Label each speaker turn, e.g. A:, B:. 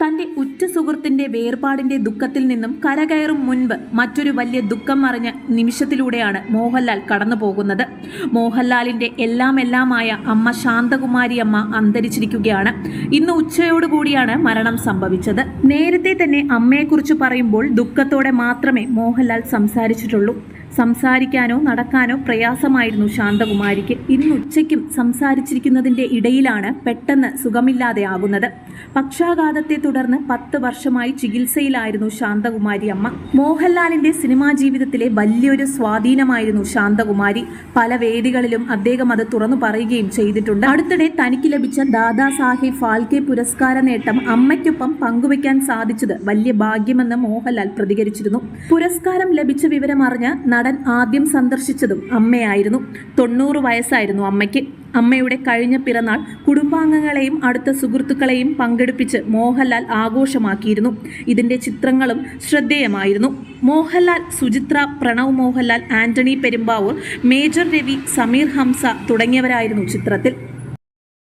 A: തന്റെ ഉറ്റ സുഹൃത്തിന്റെ വേർപാടിന്റെ ദുഃഖത്തിൽ നിന്നും കരകയറും മുൻപ് മറ്റൊരു വലിയ ദുഃഖം അറിഞ്ഞ നിമിഷത്തിലൂടെയാണ് മോഹൻലാൽ കടന്നു പോകുന്നത്. മോഹൻലാലിന്റെ എല്ലാമായ അമ്മ ശാന്തകുമാരി അമ്മ അന്തരിച്ചിരിക്കുകയാണ്. ഇന്ന് ഉച്ചയോടുകൂടിയാണ് മരണം സംഭവിച്ചത്. നേരത്തെ തന്നെ അമ്മയെക്കുറിച്ച് പറയുമ്പോൾ ദുഃഖത്തോടെ മാത്രമേ മോഹൻലാൽ സംസാരിച്ചിട്ടുള്ളൂ. സംസാരിക്കാനോ നടക്കാനോ പ്രയാസമായിരുന്നു ശാന്തകുമാരിക്ക്. ഇന്ന് ഉച്ചയ്ക്കും സംസാരിച്ചിരിക്കുന്നതിൻ്റെ ഇടയിലാണ് പെട്ടെന്ന് സുഖമില്ലാതെ ആകുന്നത്. പക്ഷാഘാതത്തെ തുടർന്ന് 10 വർഷമായി ചികിത്സയിലായിരുന്നു ശാന്തകുമാരി അമ്മ. മോഹൻലാലിന്റെ സിനിമാ ജീവിതത്തിലെ വലിയൊരു സ്വാധീനമായിരുന്നു ശാന്തകുമാരി. പല വേദികളിലും അദ്ദേഹം അത് തുറന്നു പറയുകയും ചെയ്തിട്ടുണ്ട്. അടുത്തിടെ തനിക്ക് ലഭിച്ച ദാദാ സാഹേബ് ഫാൽക്കെ പുരസ്കാര നേട്ടം അമ്മയ്ക്കൊപ്പം പങ്കുവയ്ക്കാൻ സാധിച്ചത് വലിയ ഭാഗ്യമെന്ന് മോഹൻലാൽ പ്രതികരിച്ചിരുന്നു. പുരസ്കാരം ലഭിച്ച വിവരം അറിഞ്ഞ നടൻ ആദ്യം സന്ദർശിച്ചതും അമ്മയായിരുന്നു. 90 വയസ്സായിരുന്നു അമ്മയ്ക്ക്. അമ്മയുടെ കഴിഞ്ഞ പിറന്നാൾ കുടുംബാംഗങ്ങളെയും അടുത്ത സുഹൃത്തുക്കളെയും പങ്കെടുപ്പിച്ച് മോഹൻലാൽ ആഘോഷമാക്കിയിരുന്നു. ഇതിന്റെ ചിത്രങ്ങളും ശ്രദ്ധേയമായിരുന്നു. മോഹൻലാൽ, സുചിത്ര, പ്രണവ് മോഹൻലാൽ, ആന്റണി പെരുമ്പാവൂർ, മേജർ രവി, സമീർ ഹംസ തുടങ്ങിയവരായിരുന്നു ചിത്രത്തിൽ.